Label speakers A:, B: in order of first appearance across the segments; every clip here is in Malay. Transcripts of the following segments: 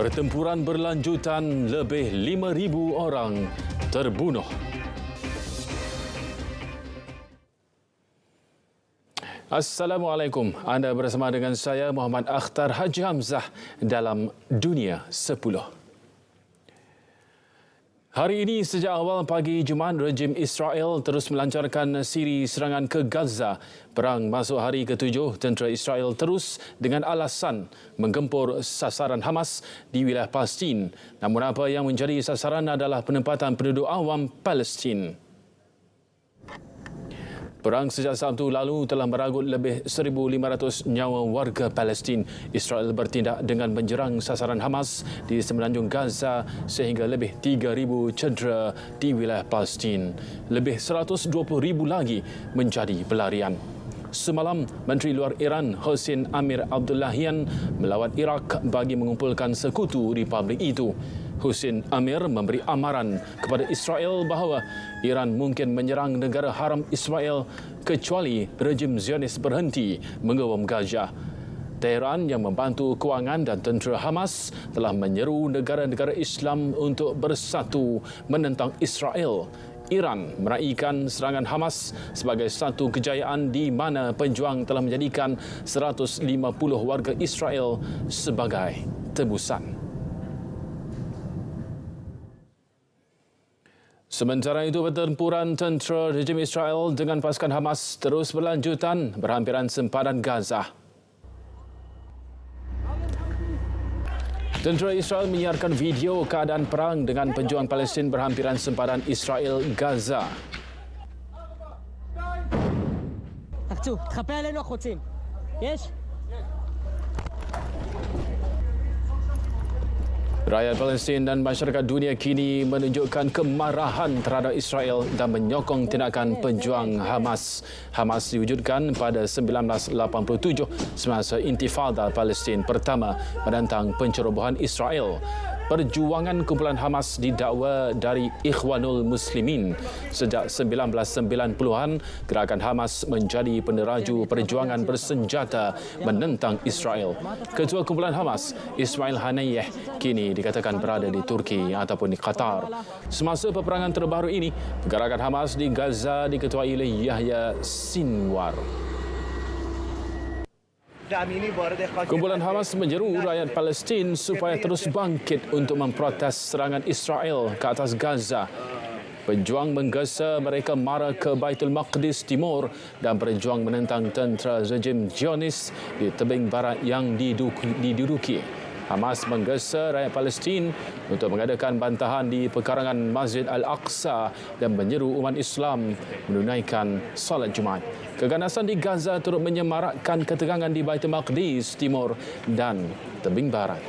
A: Pertempuran berlanjutan, lebih 5,000 orang terbunuh. Assalamualaikum. Anda bersama dengan saya Muhammad Akhtar Haji Hamzah dalam Dunia 10. Hari ini sejak awal pagi Jumaat, rejim Israel terus melancarkan siri serangan ke Gaza. Perang masuk hari ke-7, tentera Israel terus dengan alasan menggempur sasaran Hamas di wilayah Palestin. Namun apa yang menjadi sasaran adalah penempatan penduduk awam Palestin. Perang sejak Sabtu lalu telah meragut lebih 1,500 nyawa warga Palestin. Israel bertindak dengan menyerang sasaran Hamas di semenanjung Gaza sehingga lebih 3,000 cedera di wilayah Palestin. Lebih 120,000 lagi menjadi pelarian. Semalam, Menteri Luar Iran Hossein Amir Abdullahian melawat Iraq bagi mengumpulkan sekutu Republik itu. Hossein Amir memberi amaran kepada Israel bahawa Iran mungkin menyerang negara haram Israel kecuali rejim Zionis berhenti mengawam Gaza. Tehran yang membantu kewangan dan tentera Hamas telah menyeru negara-negara Islam untuk bersatu menentang Israel. Iran meraihkan serangan Hamas sebagai satu kejayaan di mana pejuang telah menjadikan 150 warga Israel sebagai tebusan. Sementara itu, pertempuran tentera rejim Israel dengan pasukan Hamas terus berlanjutan berhampiran sempadan Gaza. Tentera Israel menyiarkan video keadaan perang dengan pejuang Palestin berhampiran sempadan Israel Gaza. Rakyat Palestin dan masyarakat dunia kini menunjukkan kemarahan terhadap Israel dan menyokong tindakan pejuang Hamas. Hamas diwujudkan pada 1987 semasa Intifada Palestin pertama menentang pencerobohan Israel. Perjuangan kumpulan Hamas didakwa dari Ikhwanul Muslimin. Sejak 1990-an, gerakan Hamas menjadi peneraju perjuangan bersenjata menentang Israel. Ketua kumpulan Hamas, Ismail Haniyeh, kini dikatakan berada di Turki ataupun di Qatar. Semasa peperangan terbaru ini, gerakan Hamas di Gaza diketuai oleh Yahya Sinwar. Kumpulan Hamas menyeru rakyat Palestin supaya terus bangkit untuk memprotes serangan Israel ke atas Gaza. Pejuang menggesa mereka mara ke Baitul Maqdis Timur dan berjuang menentang tentera rejim Zionis di tebing barat yang diduduki. Hamas menggesa rakyat Palestin untuk mengadakan bantahan di pekarangan Masjid Al-Aqsa dan menyeru umat Islam menunaikan salat Jumaat. Keganasan di Gaza turut menyemarakkan ketegangan di Baitul Maqdis Timur dan tebing barat.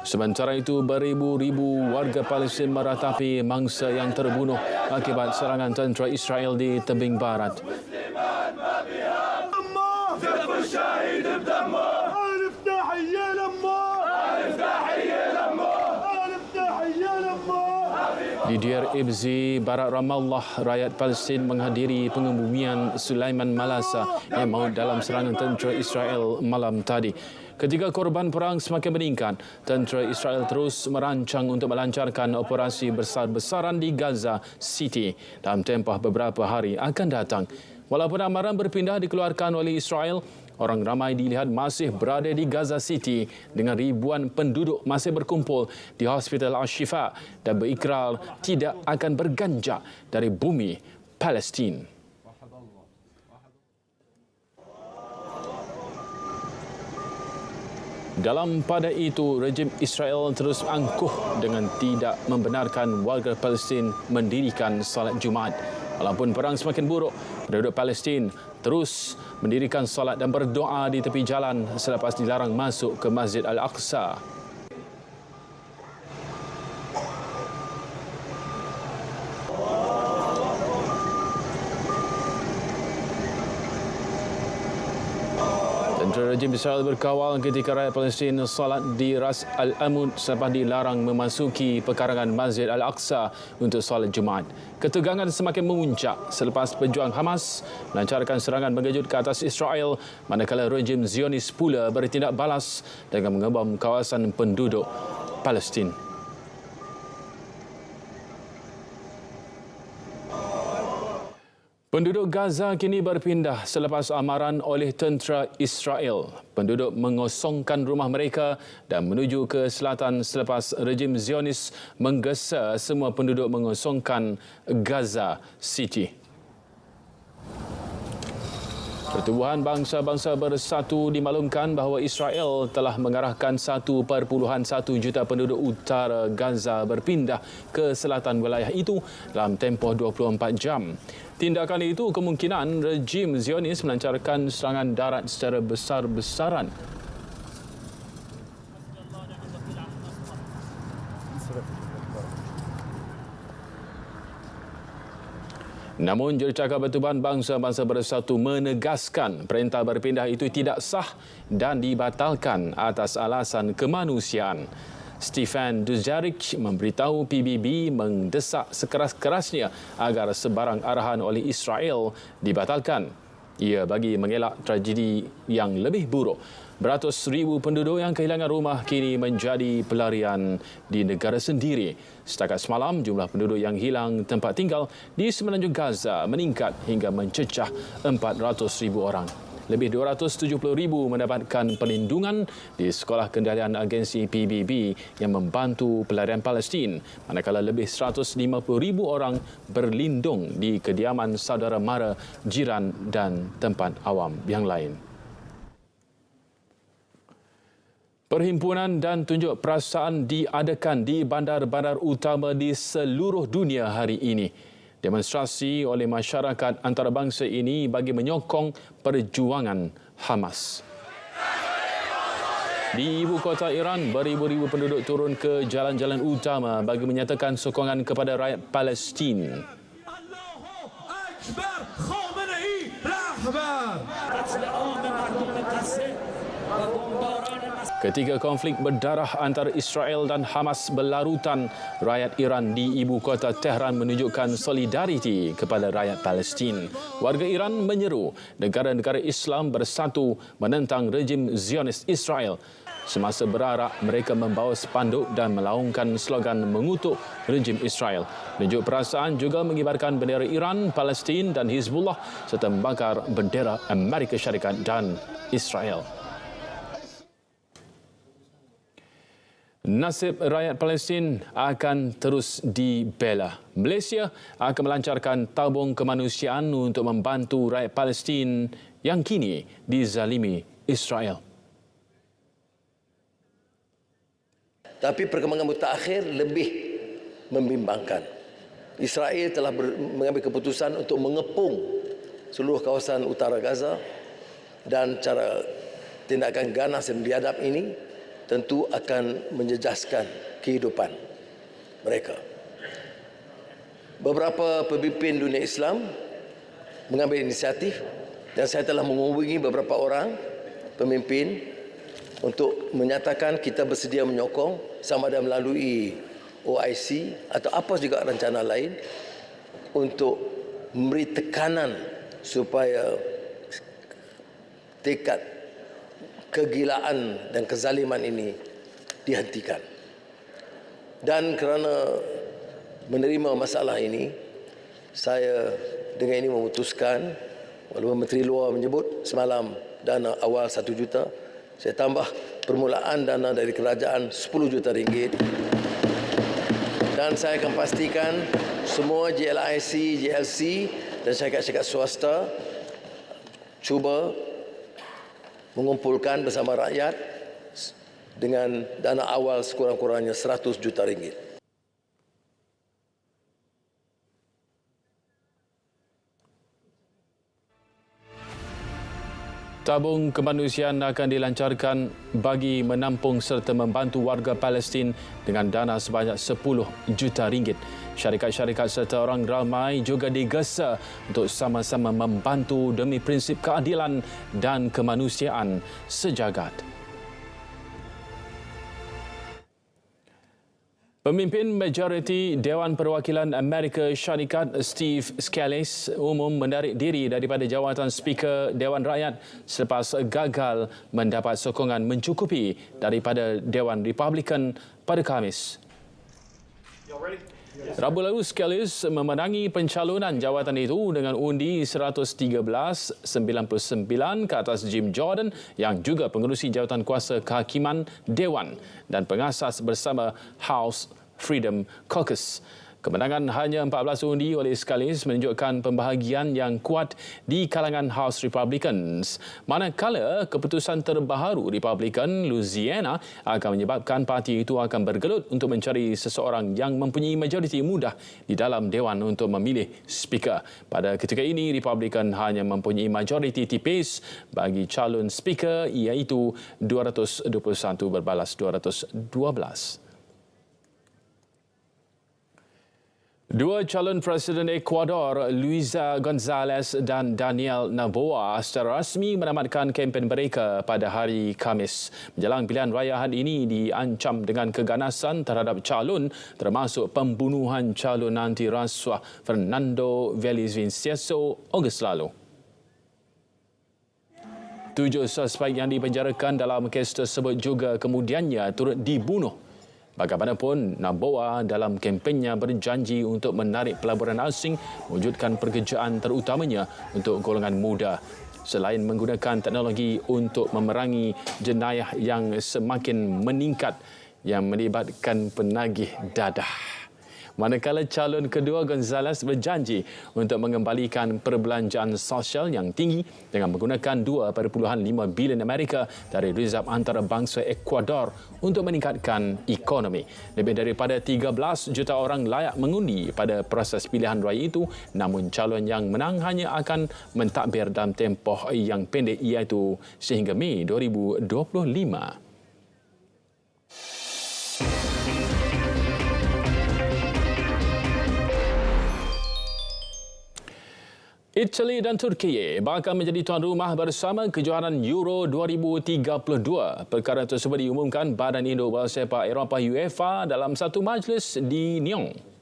A: Sementara itu, beribu-ribu warga Palestin meratapi mangsa yang terbunuh akibat serangan tentera Israel di tebing barat. Di Deir Ibzi, Barat Ramallah, rakyat Palestin menghadiri pengebumian Sulaiman Malasa yang maut dalam serangan tentera Israel malam tadi. Ketika korban perang semakin meningkat, tentera Israel terus merancang untuk melancarkan operasi besar-besaran di Gaza City dalam tempoh beberapa hari akan datang. Walaupun amaran berpindah dikeluarkan oleh Israel, orang ramai dilihat masih berada di Gaza City dengan ribuan penduduk masih berkumpul di Hospital Al-Shifa dan berikrar tidak akan berganjak dari bumi Palestin. Dalam pada itu, rejim Israel terus angkuh dengan tidak membenarkan warga Palestin mendirikan salat Jumaat. Walaupun perang semakin buruk, penduduk Palestin terus mendirikan salat dan berdoa di tepi jalan selepas dilarang masuk ke Masjid Al-Aqsa. Tentera rejim Israel berkawal ketika rakyat Palestin solat di Ras Al-Amud selepas dilarang memasuki pekarangan Masjid Al-Aqsa untuk solat Jumaat. Ketegangan semakin memuncak selepas pejuang Hamas melancarkan serangan mengejut ke atas Israel, manakala rejim Zionis pula bertindak balas dengan mengebom kawasan penduduk Palestin. Penduduk Gaza kini berpindah selepas amaran oleh tentera Israel. Penduduk mengosongkan rumah mereka dan menuju ke selatan selepas rejim Zionis menggesa semua penduduk mengosongkan Gaza City. Pertubuhan Bangsa-Bangsa Bersatu dimaklumkan bahawa Israel telah mengarahkan 1.1 juta penduduk utara Gaza berpindah ke selatan wilayah itu dalam tempoh 24 jam. Tindakan itu kemungkinan rejim Zionis melancarkan serangan darat secara besar-besaran. Namun jurucakap Pertubuhan Bangsa-Bangsa Bersatu menegaskan perintah berpindah itu tidak sah dan dibatalkan atas alasan kemanusiaan. Stefan Dujarric memberitahu PBB mendesak sekeras-kerasnya agar sebarang arahan oleh Israel dibatalkan. Ia bagi mengelak tragedi yang lebih buruk. Beratus ribu penduduk yang kehilangan rumah kini menjadi pelarian di negara sendiri. Setakat semalam, jumlah penduduk yang hilang tempat tinggal di semenanjung Gaza meningkat hingga mencecah 400,000 orang. Lebih 270,000 mendapatkan perlindungan di sekolah kendalian agensi PBB yang membantu pelarian Palestin, manakala lebih 150,000 orang berlindung di kediaman saudara mara, jiran dan tempat awam yang lain. Perhimpunan dan tunjuk perasaan diadakan di bandar-bandar utama di seluruh dunia hari ini. Demonstrasi oleh masyarakat antarabangsa ini bagi menyokong perjuangan Hamas. Di ibu kota Iran, beribu-ribu penduduk turun ke jalan-jalan utama bagi menyatakan sokongan kepada rakyat Palestin. Ketika konflik berdarah antara Israel dan Hamas berlarutan, rakyat Iran di ibu kota Tehran menunjukkan solidariti kepada rakyat Palestin. Warga Iran menyeru negara-negara Islam bersatu menentang rejim Zionis Israel. Semasa berarak, mereka membawa spanduk dan melaungkan slogan mengutuk rejim Israel. Penunjuk perasaan juga mengibarkan bendera Iran, Palestin dan Hizbullah serta membakar bendera Amerika Syarikat dan Israel. Nasib rakyat Palestin akan terus dibela. Malaysia akan melancarkan tabung kemanusiaan untuk membantu rakyat Palestin yang kini dizalimi Israel.
B: Tapi perkembangan mutakhir lebih membimbangkan. Israel telah mengambil keputusan untuk mengepung seluruh kawasan utara Gaza dan cara tindakan ganas dan biadab ini tentu akan menjejaskan kehidupan mereka. Beberapa pemimpin dunia Islam mengambil inisiatif dan saya telah menghubungi beberapa orang pemimpin untuk menyatakan kita bersedia menyokong sama ada melalui OIC atau apa juga rencana lain untuk memberi tekanan supaya tekad kegilaan dan kezaliman ini dihentikan. Dan kerana menerima masalah ini, saya dengan ini memutuskan, walaupun Menteri Luar menyebut semalam dana awal 1 juta, saya tambah permulaan dana dari kerajaan 10 juta ringgit. Dan saya akan pastikan semua JLIC, JLC dan syarikat-syarikat swasta cuba mengumpulkan bersama rakyat dengan dana awal sekurang-kurangnya 100 juta ringgit.
A: Tabung kemanusiaan akan dilancarkan bagi menampung serta membantu warga Palestin dengan dana sebanyak 10 juta ringgit. Syarikat-syarikat serta orang ramai juga digesa untuk sama-sama membantu demi prinsip keadilan dan kemanusiaan sejagat. Pemimpin majoriti Dewan Perwakilan Amerika Syarikat Steve Scalise umum menarik diri daripada jawatan Speaker Dewan Rakyat selepas gagal mendapat sokongan mencukupi daripada Dewan Republikan pada Khamis. Rabu lalu Scalise memenangi pencalonan jawatan itu dengan undi 113-99 ke atas Jim Jordan yang juga pengerusi jawatan kuasa kehakiman Dewan dan pengasas bersama House Freedom Caucus. Kemenangan hanya 14 undi oleh Scalise menunjukkan pembahagian yang kuat di kalangan House Republicans. Manakala keputusan terbaru Republican Louisiana akan menyebabkan parti itu akan bergelut untuk mencari seseorang yang mempunyai majoriti mudah di dalam Dewan untuk memilih Speaker. Pada ketika ini, Republican hanya mempunyai majoriti tipis bagi calon Speaker iaitu 221 berbalas 212. Dua calon Presiden Ecuador, Luisa González dan Daniel Noboa, secara rasmi menamatkan kempen mereka pada hari Khamis. Menjelang pilihan raya hari ini diancam dengan keganasan terhadap calon termasuk pembunuhan calon anti rasuah Fernando Villavicencio Ogos lalu. 7 suspek yang dipenjarakan dalam kes tersebut juga kemudiannya turut dibunuh. Bagaimanapun, Noboa dalam kempennya berjanji untuk menarik pelaburan asing mewujudkan pekerjaan terutamanya untuk golongan muda. Selain menggunakan teknologi untuk memerangi jenayah yang semakin meningkat yang melibatkan penagih dadah. Manakala calon kedua González berjanji untuk mengembalikan perbelanjaan sosial yang tinggi dengan menggunakan 2.5 bilion Amerika dari rezerv antarabangsa Ecuador untuk meningkatkan ekonomi. Lebih daripada 13 juta orang layak mengundi pada proses pilihan raya itu, namun calon yang menang hanya akan mentadbir dalam tempoh yang pendek iaitu sehingga Mei 2025. Itali dan Turki bakal menjadi tuan rumah bersama kejohanan Euro 2032. Perkara tersebut diumumkan Badan Induk Bola Sepak Eropah UEFA dalam satu majlis di Nyon.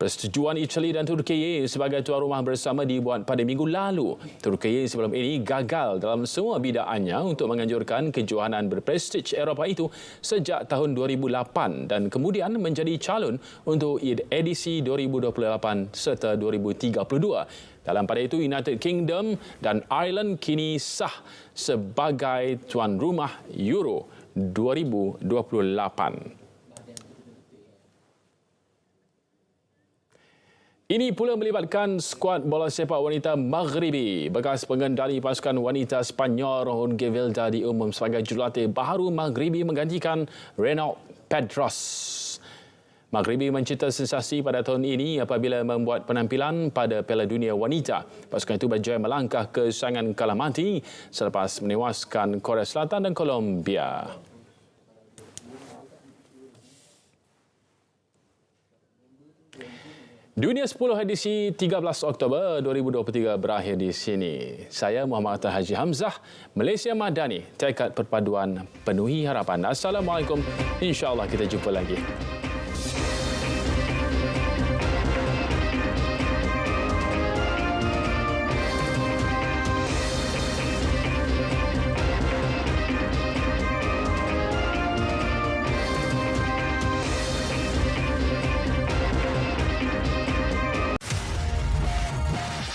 A: Persetujuan Itali dan Turki sebagai tuan rumah bersama dibuat pada minggu lalu. Turki sebelum ini gagal dalam semua bidaannya untuk menganjurkan kejohanan berprestij Eropah itu sejak tahun 2008 dan kemudian menjadi calon untuk edisi 2028 serta 2032. Dalam pada itu, United Kingdom dan Ireland kini sah sebagai tuan rumah Euro 2028. Ini pula melibatkan skuad bola sepak wanita Maghribi. Bekas pengendali pasukan wanita Sepanyol Jorge Vilda diumum sebagai jurulatih baharu Maghribi menggantikan Renaud Pedros. Maghribi mencipta sensasi pada tahun ini apabila membuat penampilan pada Piala Dunia Wanita. Pasukan itu berjaya melangkah ke saingan kalah mati selepas menewaskan Korea Selatan dan Colombia. Dunia 10 edisi 13 Oktober 2023 berakhir di sini. Saya Muhammad Atta Haji Hamzah, Malaysia Madani, tekad perpaduan penuhi harapan. Assalamualaikum. InsyaAllah kita jumpa lagi.